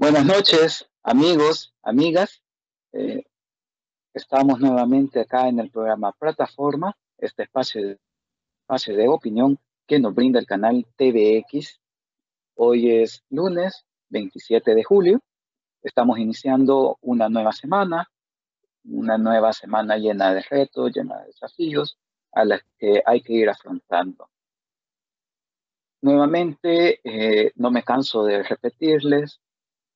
Buenas noches, amigos, amigas. Eh, Estamos nuevamente acá en el programa Plataforma, este espacio de opinión que nos brinda el canal TVX. Hoy es lunes 27 de julio. Estamos iniciando una nueva semana llena de retos, llena de desafíos a las que hay que ir afrontando. Nuevamente, no me canso de repetirles,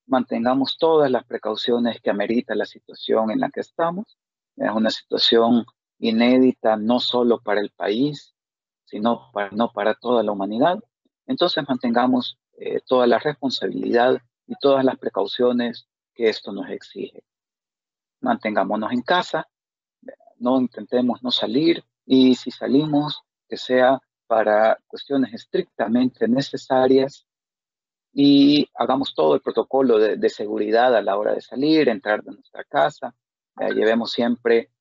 mantengamos todas las precauciones que amerita la situación en la que estamos. Es una situación inédita no solo para el país, no para toda la humanidad. Entonces mantengamos toda la responsabilidad y todas las precauciones que esto nos exige. Mantengámonos en casa, no intentemos no salir y si salimos, que sea para cuestiones estrictamente necesarias y hagamos todo el protocolo de seguridad a la hora de salir, entrar de nuestra casa. Llevemos siempre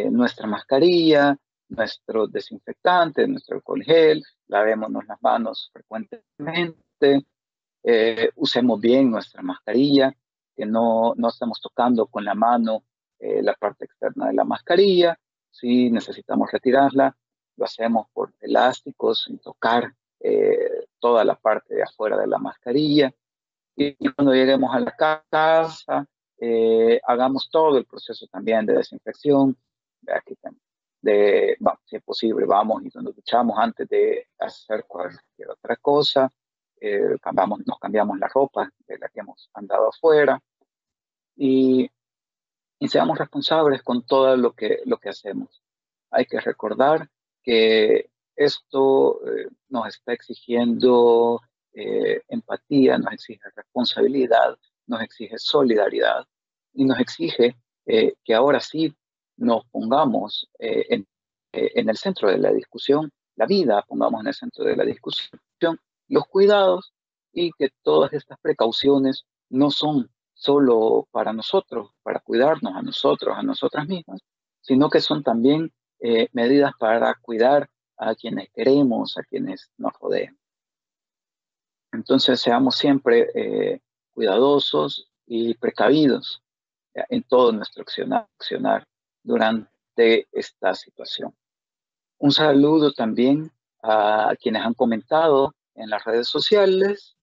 nuestra mascarilla, nuestro desinfectante, nuestro alcohol gel, lavémonos las manos frecuentemente, usemos bien nuestra mascarilla, que no estemos tocando con la mano la parte externa de la mascarilla. Si necesitamos retirarla, lo hacemos por elásticos, sin tocar toda la parte de afuera de la mascarilla. Y cuando lleguemos a la casa, hagamos todo el proceso también de desinfección. Aquí si es posible, vamos y nos duchamos antes de hacer cualquier otra cosa. Nos cambiamos la ropa de la que hemos andado afuera y, y seamos responsables con todo lo que hacemos. Hay que recordar que esto nos está exigiendo empatía, nos exige responsabilidad, nos exige solidaridad y nos exige que ahora sí nos pongamos en el centro de la discusión, la vida pongamos en el centro de la discusión, los cuidados y que todas estas precauciones no son solo para nosotros, para cuidarnos a nosotros, a nosotras mismas, sino que son también medidas para cuidar a quienes queremos, a quienes nos rodean. Entonces seamos siempre cuidadosos y precavidos en todo nuestro accionar durante esta situación. Un saludo también a quienes han comentado en las redes sociales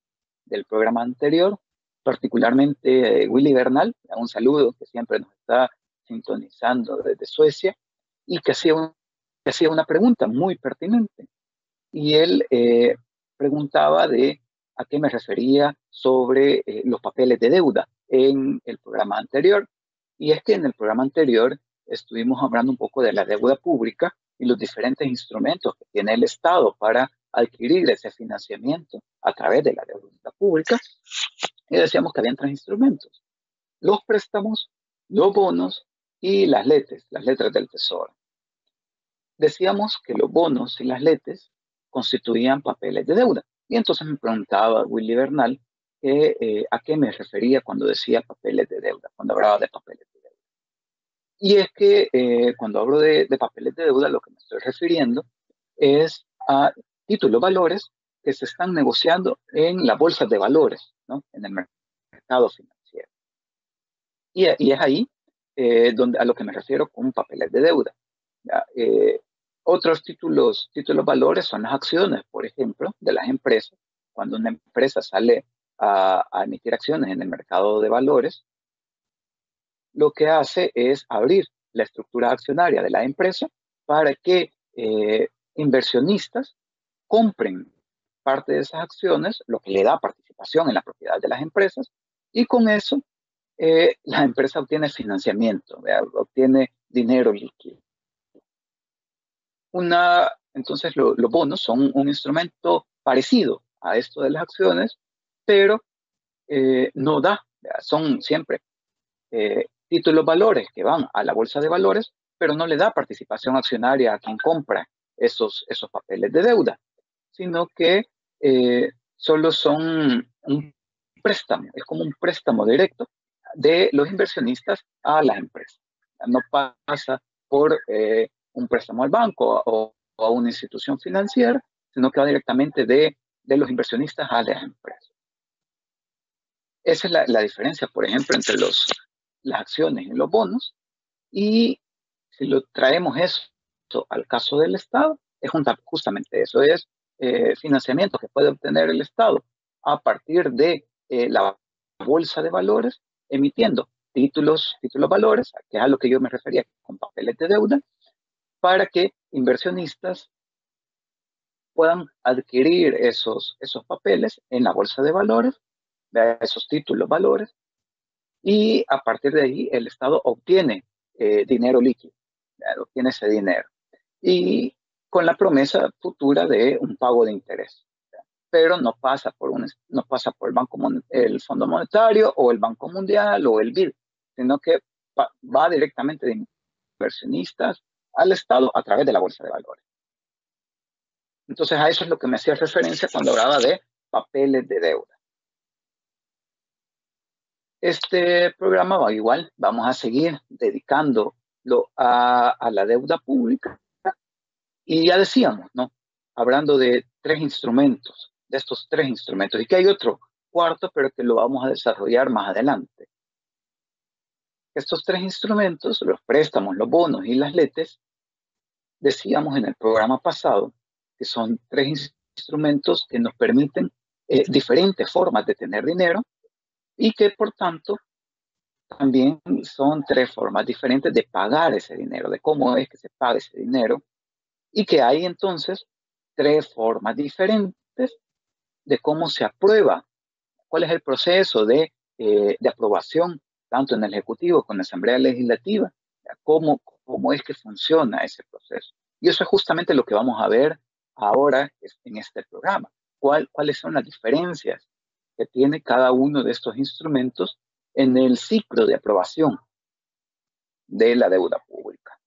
del programa anterior, particularmente Willy Bernal, un saludo que siempre nos está sintonizando desde Suecia y que hacía una pregunta muy pertinente. Y él preguntaba de a qué me refería sobre los papeles de deuda en el programa anterior. Y es que en el programa anterior estuvimos hablando un poco de la deuda pública y los diferentes instrumentos que tiene el Estado para adquirir ese financiamiento a través de la deuda pública. Y decíamos que habían tres instrumentos: los préstamos, los bonos y las letras del tesoro. Decíamos que los bonos y las letes constituían papeles de deuda. Y entonces me preguntaba Willy Bernal a qué me refería cuando decía papeles de deuda, cuando hablaba de papeles de deuda. Y es que cuando hablo de papeles de deuda, lo que me estoy refiriendo es a títulos valores que se están negociando en las bolsas de valores, ¿no? En el mercado financiero. Y es ahí a lo que me refiero con papeles de deuda. ¿Ya? Otros títulos valores son las acciones, por ejemplo, de las empresas. Cuando una empresa sale a emitir acciones en el mercado de valores, lo que hace es abrir la estructura accionaria de la empresa para que inversionistas compren parte de esas acciones, lo que le da participación en la propiedad de las empresas, y con eso la empresa obtiene financiamiento, ¿verdad? Obtiene dinero líquido. Entonces, los bonos son un instrumento parecido a esto de las acciones, pero no da, ¿verdad? Son siempre títulos valores que van a la bolsa de valores, pero no le da participación accionaria a quien compra esos papeles de deuda, sino que solo son un préstamo, es como un préstamo directo de los inversionistas a las empresas. No pasa por un préstamo al banco o a una institución financiera, sino que va directamente de los inversionistas a las empresas. Esa es la diferencia, por ejemplo, entre las acciones y los bonos. Y si lo traemos eso al caso del Estado, es justamente eso, es financiamiento que puede obtener el Estado a partir de la bolsa de valores, emitiendo títulos valores, que es a lo que yo me refería con papeles de deuda, para que inversionistas puedan adquirir esos papeles en la bolsa de valores, esos títulos valores, y a partir de ahí el Estado obtiene dinero líquido, obtiene ese dinero, y con la promesa futura de un pago de interés. Pero no pasa por el Fondo Monetario o el Banco Mundial o el BID, sino que va directamente de inversionistas al Estado a través de la bolsa de valores. Entonces a eso es lo que me hacía referencia cuando hablaba de papeles de deuda. Este programa va igual, vamos a seguir dedicándolo a la deuda pública. Y ya decíamos, ¿no? Hablando de estos tres instrumentos, y que hay otro cuarto, pero que lo vamos a desarrollar más adelante. Estos tres instrumentos, los préstamos, los bonos y las letes, decíamos en el programa pasado que son tres instrumentos que nos permiten diferentes formas de tener dinero y que por tanto también son tres formas diferentes de pagar ese dinero, de cómo es que se paga ese dinero, y que hay entonces tres formas diferentes de cómo se aprueba, cuál es el proceso de aprobación, tanto en el Ejecutivo como en la Asamblea Legislativa, cómo es que funciona ese proceso. Y eso es justamente lo que vamos a ver ahora en este programa. ¿Cuáles son las diferencias que tiene cada uno de estos instrumentos en el ciclo de aprobación de la deuda pública?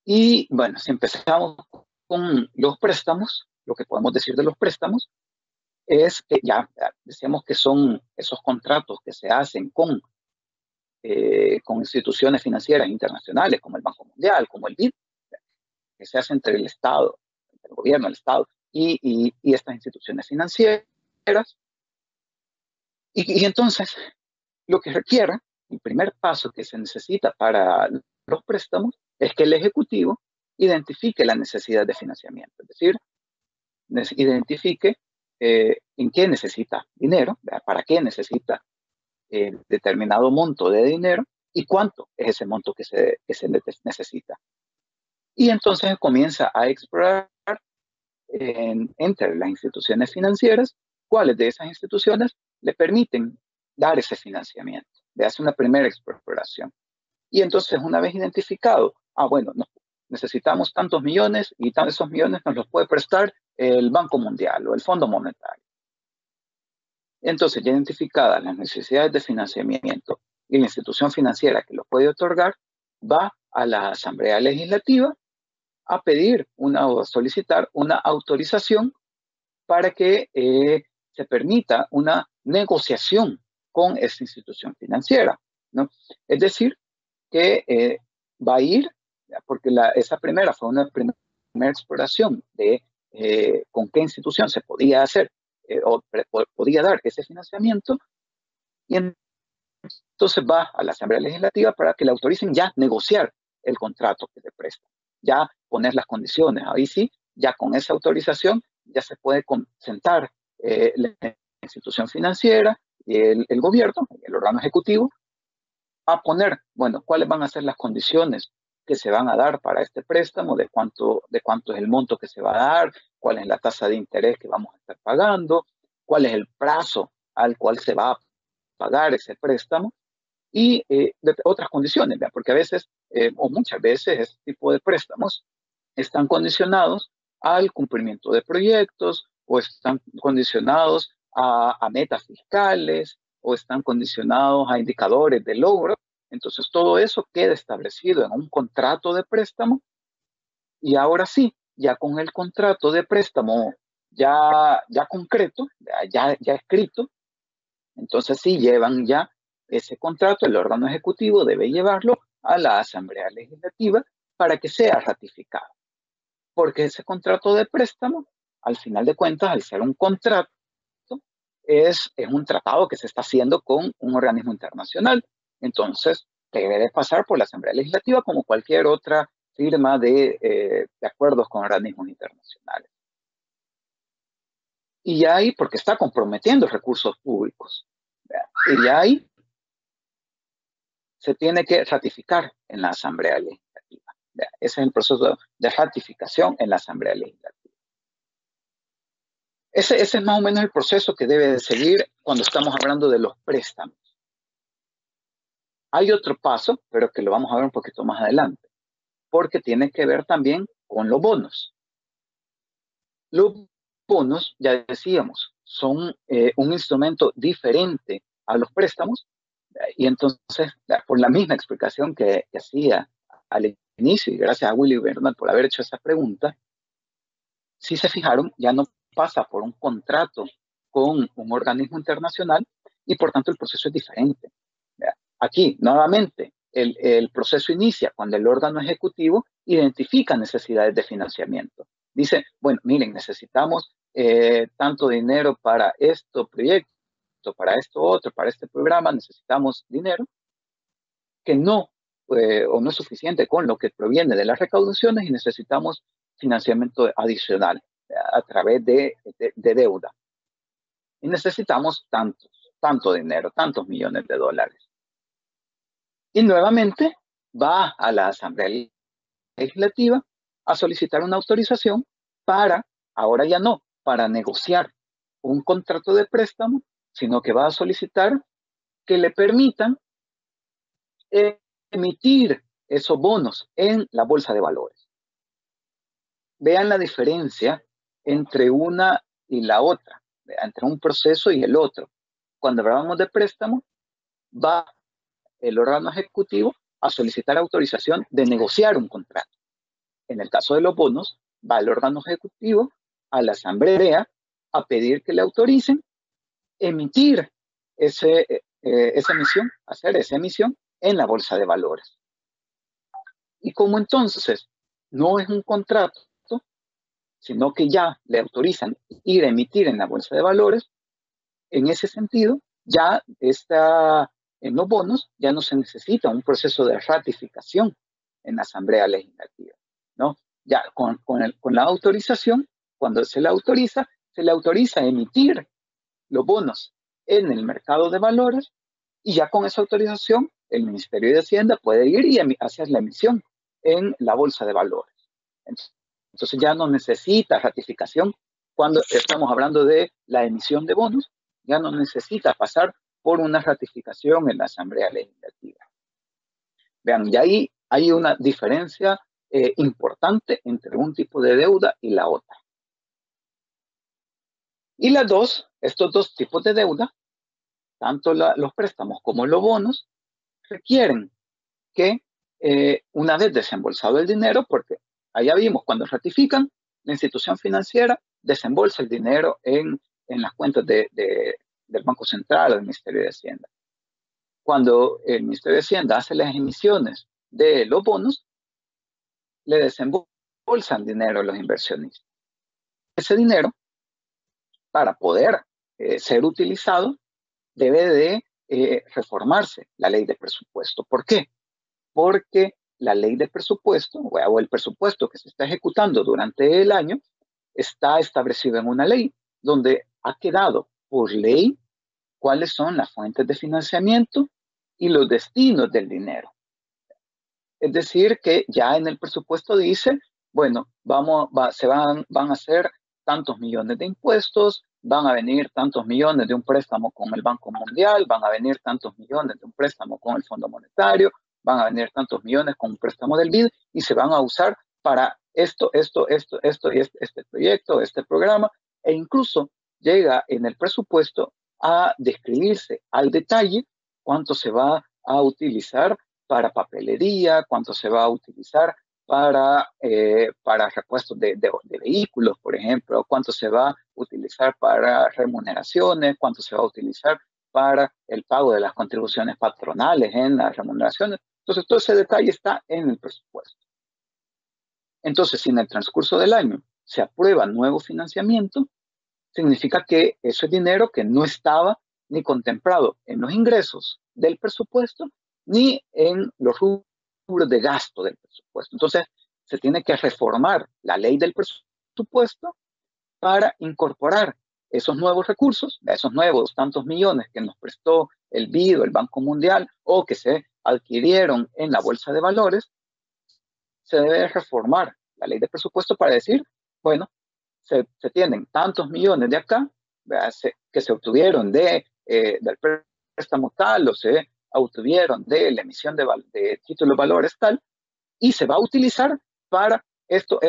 Y bueno, si empezamos con los préstamos, lo que podemos decir de los préstamos es que ya decíamos que son esos contratos que se hacen con instituciones financieras internacionales como el Banco Mundial, como el BID, que se hacen entre el Estado, el gobierno, el Estado y estas instituciones financieras. Y entonces, lo que requiere, el primer paso que se necesita para los préstamos es que el Ejecutivo identifique la necesidad de financiamiento, es decir, identifique en qué necesita dinero, ¿verdad? Para qué necesita determinado monto de dinero y cuánto es ese monto que se necesita. Y entonces comienza a explorar entre las instituciones financieras cuáles de esas instituciones le permiten dar ese financiamiento. Le hace una primera exploración. Y entonces, una vez identificado, bueno, necesitamos tantos millones y esos millones nos los puede prestar el Banco Mundial o el Fondo Monetario. Entonces, ya identificadas las necesidades de financiamiento y la institución financiera que lo puede otorgar, va a la Asamblea Legislativa a solicitar una autorización para que se permita una negociación con esta institución financiera, ¿no? Es decir, que va a ir, porque esa primera fue una primera exploración de con qué institución se podía hacer o podía dar ese financiamiento, y entonces va a la Asamblea Legislativa para que le autoricen ya negociar el contrato que se presta, ya poner las condiciones. Ahí sí, ya con esa autorización ya se puede sentar la institución financiera y el gobierno, el órgano ejecutivo, a poner, bueno, cuáles van a ser las condiciones que se van a dar para este préstamo, de cuánto es el monto que se va a dar, cuál es la tasa de interés que vamos a estar pagando, cuál es el plazo al cual se va a pagar ese préstamo y de otras condiciones, ¿verdad? Porque a veces, o muchas veces, este tipo de préstamos están condicionados al cumplimiento de proyectos o están condicionados a metas fiscales o están condicionados a indicadores de logro. Entonces, todo eso queda establecido en un contrato de préstamo y ahora sí, ya con el contrato de préstamo ya concreto, ya escrito, entonces sí llevan ya ese contrato, el órgano ejecutivo debe llevarlo a la Asamblea Legislativa para que sea ratificado. Porque ese contrato de préstamo, al final de cuentas, al ser un contrato, es un tratado que se está haciendo con un organismo internacional. Entonces, debe de pasar por la Asamblea Legislativa como cualquier otra firma de acuerdos con organismos internacionales. Y ya ahí, porque está comprometiendo recursos públicos, y ya ahí se tiene que ratificar en la Asamblea Legislativa. Ese es el proceso de ratificación en la Asamblea Legislativa. Ese es más o menos el proceso que debe de seguir cuando estamos hablando de los préstamos. Hay otro paso, pero que lo vamos a ver un poquito más adelante, porque tiene que ver también con los bonos. Los bonos, ya decíamos, son un instrumento diferente a los préstamos, y entonces, por la misma explicación que hacía al inicio, y gracias a Willy Bernal por haber hecho esa pregunta, si se fijaron, ya no pasa por un contrato con un organismo internacional y por tanto el proceso es diferente. Aquí, nuevamente, el proceso inicia cuando el órgano ejecutivo identifica necesidades de financiamiento. Dice, bueno, miren, necesitamos tanto dinero para este proyecto, para esto otro, para este programa, necesitamos dinero que no o no es suficiente con lo que proviene de las recaudaciones y necesitamos financiamiento adicional a través de deuda. Y necesitamos tanto dinero, tantos millones de dólares. Y nuevamente va a la Asamblea Legislativa a solicitar una autorización para, ahora ya no, para negociar un contrato de préstamo, sino que va a solicitar que le permitan emitir esos bonos en la bolsa de valores. Vean la diferencia entre una y la otra, entre un proceso y el otro. Cuando hablamos de préstamo, va el órgano ejecutivo a solicitar autorización de negociar un contrato. En el caso de los bonos, va el órgano ejecutivo a la asamblea a pedir que le autoricen emitir esa emisión, hacer esa emisión en la bolsa de valores. Y como entonces no es un contrato, sino que ya le autorizan ir a emitir en la bolsa de valores, en ese sentido, ya está en los bonos, ya no se necesita un proceso de ratificación en la Asamblea Legislativa, ¿no? Ya con la autorización, cuando se le autoriza a emitir los bonos en el mercado de valores y ya con esa autorización el Ministerio de Hacienda puede ir y hacer la emisión en la bolsa de valores. Entonces ya no necesita ratificación cuando estamos hablando de la emisión de bonos, ya no necesita pasar por una ratificación en la Asamblea Legislativa. Vean, y ahí hay una diferencia importante entre un tipo de deuda y la otra. Y estos dos tipos de deuda, tanto los préstamos como los bonos, requieren que una vez desembolsado el dinero, porque allá vimos cuando ratifican, la institución financiera desembolsa el dinero en las cuentas del Banco Central o del Ministerio de Hacienda. Cuando el Ministerio de Hacienda hace las emisiones de los bonos, le desembolsan dinero a los inversionistas. Ese dinero, para poder ser utilizado, debe de reformarse la ley de presupuesto. ¿Por qué? Porque la ley de presupuesto o el presupuesto que se está ejecutando durante el año está establecido en una ley donde ha quedado por ley cuáles son las fuentes de financiamiento y los destinos del dinero. Es decir, que ya en el presupuesto dice, bueno, van a hacer tantos millones de impuestos, van a venir tantos millones de un préstamo con el Banco Mundial, van a venir tantos millones de un préstamo con el Fondo Monetario, van a venir tantos millones con un préstamo del BID y se van a usar para esto y este proyecto, este programa, e incluso llega en el presupuesto a describirse al detalle cuánto se va a utilizar para papelería, cuánto se va a utilizar para repuestos de vehículos, por ejemplo, cuánto se va a utilizar para remuneraciones, cuánto se va a utilizar para el pago de las contribuciones patronales en las remuneraciones. Entonces, todo ese detalle está en el presupuesto. Entonces, si en el transcurso del año se aprueba nuevo financiamiento, significa que eso es dinero que no estaba ni contemplado en los ingresos del presupuesto ni en los rubros de gasto del presupuesto. Entonces, se tiene que reformar la ley del presupuesto para incorporar esos nuevos recursos, esos nuevos tantos millones que nos prestó el BID o el Banco Mundial o que se adquirieron en la Bolsa de Valores. Se debe reformar la ley de presupuesto para decir, bueno, se tienen tantos millones de acá que se obtuvieron del préstamo tal o se obtuvieron de la emisión de títulos valores tal, y se va a utilizar para esto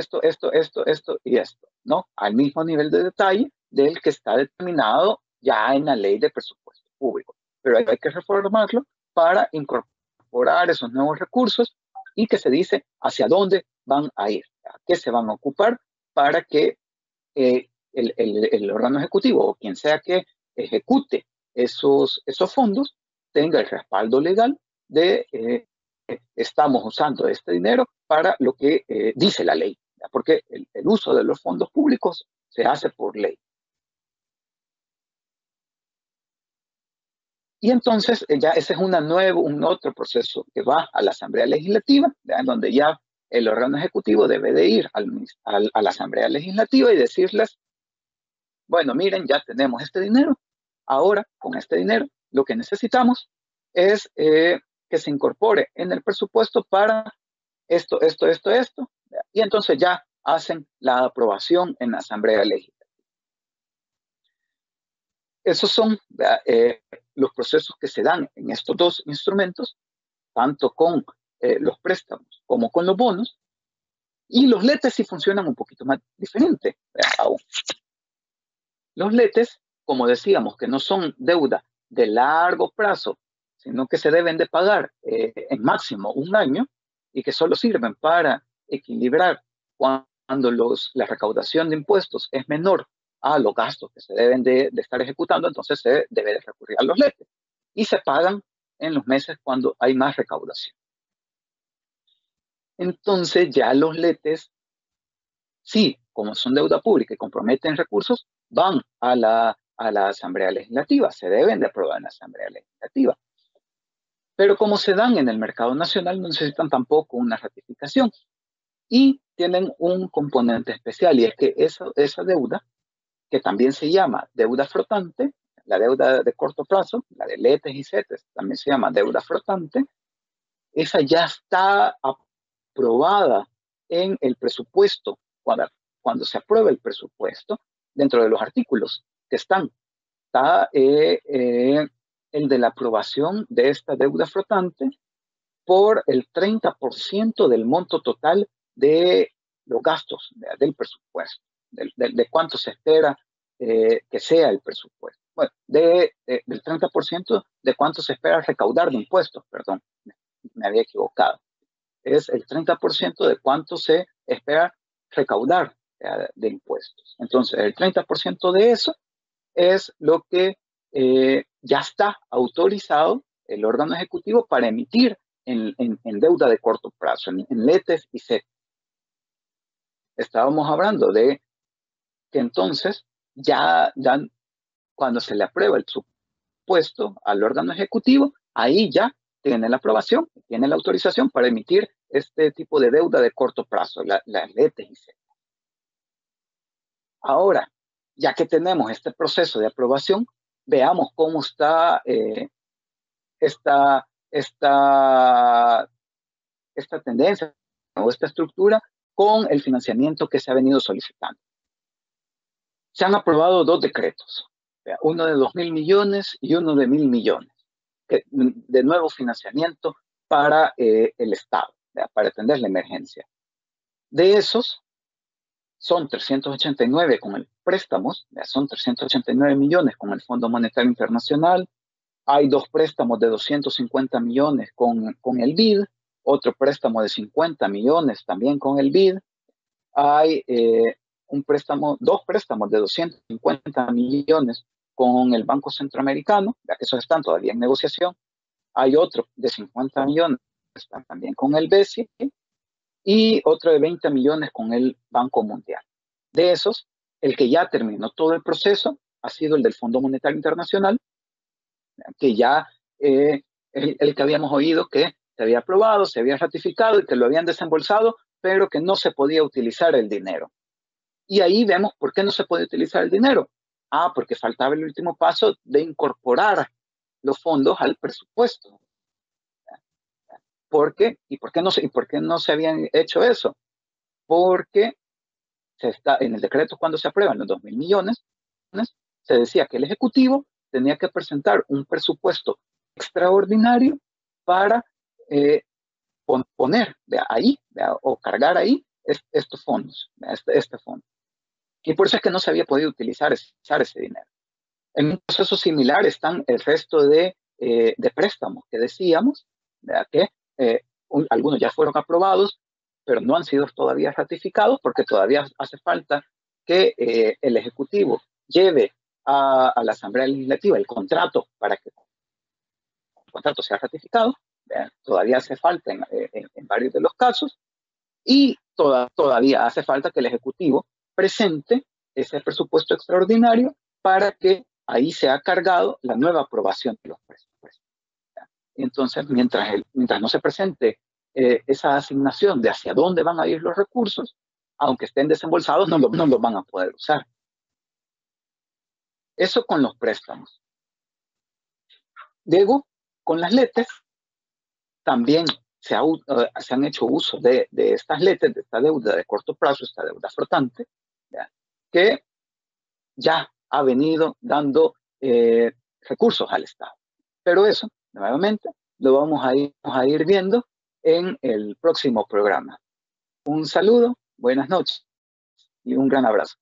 y esto, ¿no? Al mismo nivel de detalle del que está determinado ya en la ley de presupuesto público. Pero hay que reformarlo para incorporar esos nuevos recursos y que se dice hacia dónde van a ir, a qué se van a ocupar para que el órgano ejecutivo o quien sea que ejecute esos fondos tenga el respaldo legal de estamos usando este dinero para lo que dice la ley, ¿ya? Porque el uso de los fondos públicos se hace por ley. Y entonces ya ese es un otro proceso que va a la Asamblea Legislativa, ¿ya? En donde ya el órgano ejecutivo debe de ir a la Asamblea Legislativa y decirles, bueno, miren, ya tenemos este dinero, ahora con este dinero lo que necesitamos es que se incorpore en el presupuesto para esto, y entonces ya hacen la aprobación en la Asamblea Legislativa. Esos son los procesos que se dan en estos dos instrumentos, tanto con los préstamos como con los bonos, y los letes sí funcionan un poquito más diferente aún. Los letes, como decíamos, que no son deuda de largo plazo, sino que se deben de pagar en máximo un año y que solo sirven para equilibrar cuando la recaudación de impuestos es menor a los gastos que se deben de estar ejecutando, entonces se debe de recurrir a los letes y se pagan en los meses cuando hay más recaudación. Entonces ya los letes, sí, como son deuda pública y comprometen recursos, van a la Asamblea Legislativa, se deben de aprobar en la Asamblea Legislativa. Pero como se dan en el mercado nacional, no necesitan tampoco una ratificación y tienen un componente especial, y es que esa deuda, que también se llama deuda flotante, la deuda de corto plazo, la de letes y CETES, también se llama deuda flotante, esa ya está aprobada en el presupuesto, cuando se aprueba el presupuesto, dentro de los artículos que está el de la aprobación de esta deuda flotante por el 30% del monto total de los gastos del presupuesto, de cuánto se espera que sea el presupuesto. Bueno, del 30% de cuánto se espera recaudar de impuestos, perdón, me había equivocado. Es el 30% de cuánto se espera recaudar de impuestos. Entonces, el 30% de eso es lo que ya está autorizado el órgano ejecutivo para emitir en deuda de corto plazo, en letes y CETES. Estábamos hablando de que entonces ya cuando se le aprueba el presupuesto al órgano ejecutivo, ahí ya tiene la aprobación, tiene la autorización para emitir este tipo de deuda de corto plazo, las letes y CETES. Ahora, ya que tenemos este proceso de aprobación, veamos cómo está esta tendencia o esta estructura con el financiamiento que se ha venido solicitando. Se han aprobado dos decretos, uno de 2.000 millones y uno de 1.000 millones, de nuevo financiamiento para el Estado, para atender la emergencia. De esos, son 389 con el préstamos, son 389 millones con el Fondo Monetario Internacional. Hay dos préstamos de 250 millones con el BID, otro préstamo de 50 millones también con el BID. Hay dos préstamos de 250 millones con el Banco Centroamericano, ya que esos están todavía en negociación. Hay otro de 50 millones también con el BCE y otro de 20 millones con el Banco Mundial. De esos, El que ya terminó todo el proceso ha sido el del Fondo Monetario Internacional, que ya el que habíamos oído que se había aprobado, se había ratificado y que lo habían desembolsado, pero que no se podía utilizar el dinero. Y ahí vemos por qué no se puede utilizar el dinero. Porque faltaba el último paso de incorporar los fondos al presupuesto. ¿Por qué? ¿Y por qué no se habían hecho eso? Porque en el decreto, cuando se aprueban los 2.000 millones, se decía que el Ejecutivo tenía que presentar un presupuesto extraordinario para poner ahí o cargar ahí estos fondos, este fondo. Y por eso es que no se había podido utilizar ese dinero. En un proceso similar están el resto de préstamos que decíamos, que algunos ya fueron aprobados, pero no han sido todavía ratificados porque todavía hace falta que el Ejecutivo lleve a la Asamblea Legislativa el contrato para que el contrato sea ratificado. Todavía hace falta en varios de los casos y todavía hace falta que el Ejecutivo presente ese presupuesto extraordinario para que ahí sea cargado la nueva aprobación de los presupuestos. Entonces, mientras no se presente esa asignación de hacia dónde van a ir los recursos, aunque estén desembolsados, no los van a poder usar. Eso con los préstamos. Luego, con las LETES, también se han hecho uso de estas LETES, de esta deuda de corto plazo, esta deuda flotante, que ya ha venido dando recursos al Estado. Pero eso, nuevamente, lo vamos a ir viendo en el próximo programa. Un saludo, buenas noches y un gran abrazo.